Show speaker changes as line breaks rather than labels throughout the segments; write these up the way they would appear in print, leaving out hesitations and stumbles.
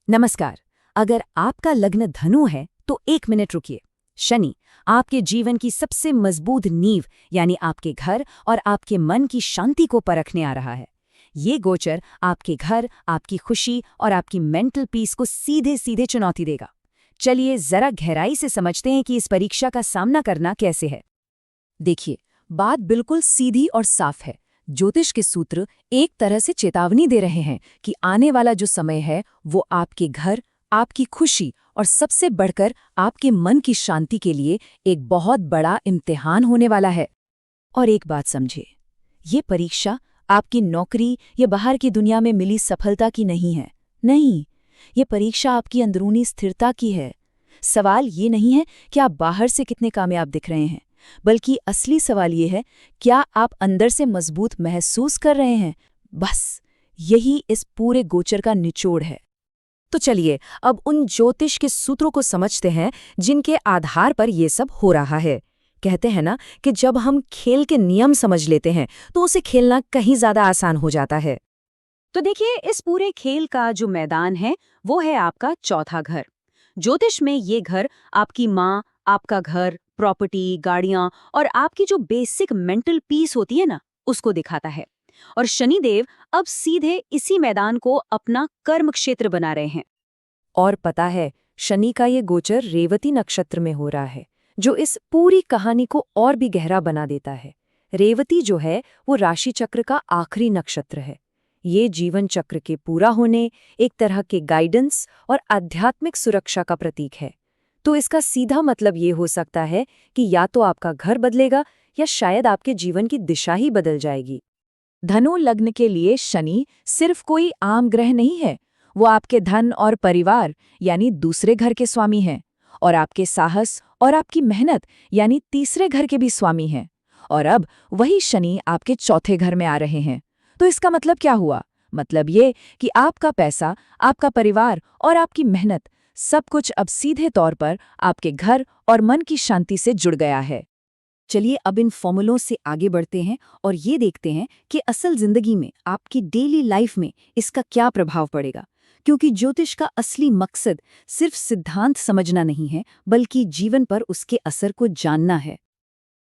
नमस्कार। अगर आपका लग्न धनु है तो 1 मिनट रुकिए। शनि आपके जीवन की सबसे मजबूत नींव यानी आपके घर और आपके मन की शांति को परखने आ रहा है। ये गोचर आपके घर, आपकी खुशी और आपकी मेंटल पीस को सीधे सीधे चुनौती देगा। चलिए जरा गहराई से समझते हैं कि इस परीक्षा का सामना करना कैसे है। देखिए, बात बिल्कुल सीधी और साफ है। ज्योतिष के सूत्र एक तरह से चेतावनी दे रहे हैं कि आने वाला जो समय है वो आपके घर, आपकी खुशी और सबसे बढ़कर आपके मन की शांति के लिए एक बहुत बड़ा इम्तिहान होने वाला है। और एक बात समझिए, ये परीक्षा आपकी नौकरी या बाहर की दुनिया में मिली सफलता की नहीं है। नहीं, ये परीक्षा आपकी अंदरूनी स्थिरता की है। सवाल ये नहीं है कि आप बाहर से कितने कामयाब दिख रहे हैं, बल्कि असली सवाल ये है, क्या आप अंदर से मजबूत महसूस कर रहे हैं। बस यही इस पूरे गोचर का निचोड़ है। तो चलिए अब उन ज्योतिष के सूत्रों को समझते हैं जिनके आधार पर ये सब हो रहा है। कहते हैं ना कि जब हम खेल के नियम समझ लेते हैं तो उसे खेलना कहीं ज्यादा आसान हो जाता है। तो देखिए, इस पूरे खेल का जो मैदान है वो है आपका चौथा घर। ज्योतिष में ये घर आपकी माँ, आपका घर, प्रॉपर्टी, गाड़ियां और आपकी जो बेसिक मेंटल पीस होती है ना, उसको दिखाता है। और शनिदेव अब सीधे इसी मैदान को अपना कर्म क्षेत्र बना रहे हैं। और पता है, शनि का ये गोचर रेवती नक्षत्र में हो रहा है, जो इस पूरी कहानी को और भी गहरा बना देता है। रेवती जो है वो राशि चक्र का आखिरी नक्षत्र है। ये जीवन चक्र के पूरा होने, एक तरह के गाइडेंस और आध्यात्मिक सुरक्षा का प्रतीक है। तो इसका सीधा मतलब ये हो सकता है कि या तो आपका घर बदलेगा या शायद आपके जीवन की दिशा ही बदल जाएगी। धनु लग्न के लिए शनि सिर्फ कोई आम ग्रह नहीं है, वो आपके धन और परिवार यानी दूसरे घर के स्वामी हैं, और आपके साहस और आपकी मेहनत यानी तीसरे घर के भी स्वामी हैं। और अब वही शनि आपके चौथे घर में आ रहे हैं। तो इसका मतलब क्या हुआ? मतलब ये कि आपका पैसा, आपका परिवार और आपकी मेहनत सब कुछ अब सीधे तौर पर आपके घर और मन की शांति से जुड़ गया है। चलिए अब इन फॉर्मूलों से आगे बढ़ते हैं और ये देखते हैं कि असल जिंदगी में, आपकी डेली लाइफ में इसका क्या प्रभाव पड़ेगा। क्योंकि ज्योतिष का असली मकसद सिर्फ सिद्धांत समझना नहीं है, बल्कि जीवन पर उसके असर को जानना है।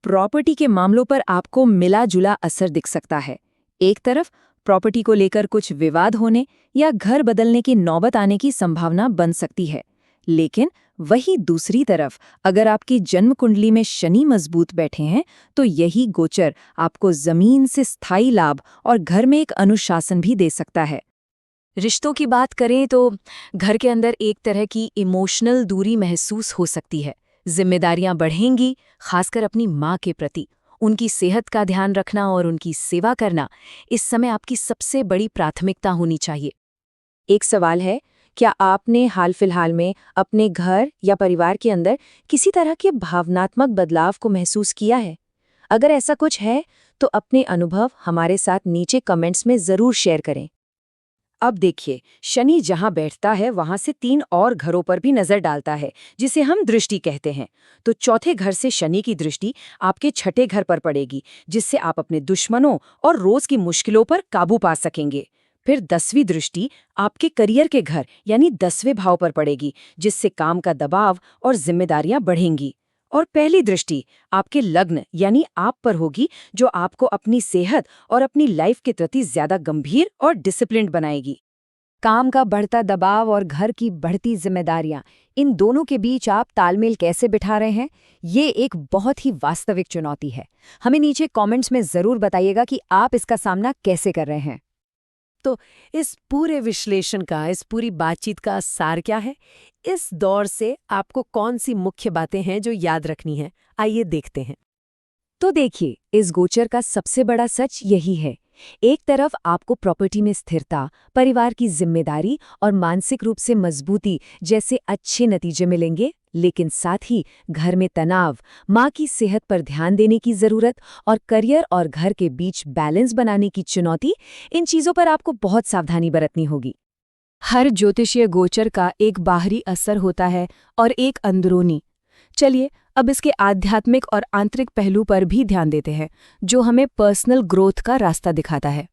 प्रॉपर्टी के मामलों पर आपको मिला जुला असर दिख सकता है। एक तरफ प्रॉपर्टी को लेकर कुछ विवाद होने या घर बदलने की नौबत आने की संभावना बन सकती है। लेकिन वही दूसरी तरफ, अगर आपकी जन्म कुंडली में शनि मजबूत बैठे हैं तो यही गोचर आपको जमीन से स्थायी लाभ और घर में एक अनुशासन भी दे सकता है। रिश्तों की बात करें तो घर के अंदर एक तरह की इमोशनल दूरी महसूस हो सकती है। जिम्मेदारियां बढ़ेंगी, खासकर अपनी माँ के प्रति। उनकी सेहत का ध्यान रखना और उनकी सेवा करना इस समय आपकी सबसे बड़ी प्राथमिकता होनी चाहिए। एक सवाल है, क्या आपने हाल फिलहाल में अपने घर या परिवार के अंदर किसी तरह के भावनात्मक बदलाव को महसूस किया है? अगर ऐसा कुछ है तो अपने अनुभव हमारे साथ नीचे कमेंट्स में जरूर शेयर करें। अब देखिए, शनि जहां बैठता है वहां से 3 और घरों पर भी नजर डालता है, जिसे हम दृष्टि कहते हैं। तो चौथे घर से शनि की दृष्टि आपके छठे घर पर पड़ेगी, जिससे आप अपने दुश्मनों और रोज की मुश्किलों पर काबू पा सकेंगे। फिर 10वीं दृष्टि आपके करियर के घर यानी 10वें भाव पर पड़ेगी, जिससे काम का दबाव और जिम्मेदारियां बढ़ेंगी। और पहली दृष्टि आपके लग्न यानी आप पर होगी, जो आपको अपनी सेहत और अपनी लाइफ के प्रति ज्यादा गंभीर और डिसिप्लिन्ड बनाएगी। काम का बढ़ता दबाव और घर की बढ़ती जिम्मेदारियां, इन दोनों के बीच आप तालमेल कैसे बिठा रहे हैं, ये एक बहुत ही वास्तविक चुनौती है। हमें नीचे कमेंट्स में जरूर बताइएगा कि आप इसका सामना कैसे कर रहे हैं। तो इस पूरे विश्लेषण का, इस पूरी बातचीत का सार क्या है? इस दौर से आपको कौन सी मुख्य बातें हैं जो याद रखनी है? आइए देखते हैं। तो देखिए, इस गोचर का सबसे बड़ा सच यही है। एक तरफ आपको प्रॉपर्टी में स्थिरता, परिवार की जिम्मेदारी और मानसिक रूप से मजबूती जैसे अच्छे नतीजे मिलेंगे, लेकिन साथ ही घर में तनाव, माँ की सेहत पर ध्यान देने की जरूरत और करियर और घर के बीच बैलेंस बनाने की चुनौती, इन चीजों पर आपको बहुत सावधानी बरतनी होगी। हर ज्योतिषीय गोचर का एक बाहरी असर होता है और एक अंदरूनी। चलिए अब इसके आध्यात्मिक और आंतरिक पहलू पर भी ध्यान देते हैं, जो हमें पर्सनल ग्रोथ का रास्ता दिखाता है।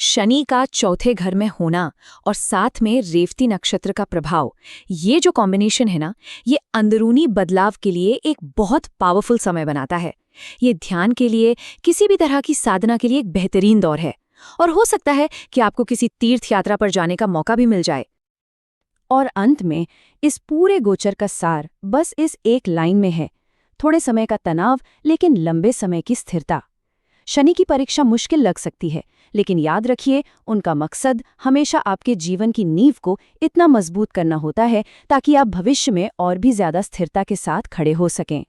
शनि का चौथे घर में होना और साथ में रेवती नक्षत्र का प्रभाव, ये जो कॉम्बिनेशन है ना, ये अंदरूनी बदलाव के लिए एक बहुत पावरफुल समय बनाता है। ये ध्यान के लिए, किसी भी तरह की साधना के लिए एक बेहतरीन दौर है। और हो सकता है कि आपको किसी तीर्थ यात्रा पर जाने का मौका भी मिल जाए। और अंत में इस पूरे गोचर का सार बस इस एक लाइन में है, थोड़े समय का तनाव लेकिन लंबे समय की स्थिरता। शनि की परीक्षा मुश्किल लग सकती है, लेकिन याद रखिए, उनका मकसद हमेशा आपके जीवन की नींव को इतना मजबूत करना होता है ताकि आप भविष्य में और भी ज्यादा स्थिरता के साथ खड़े हो सकें।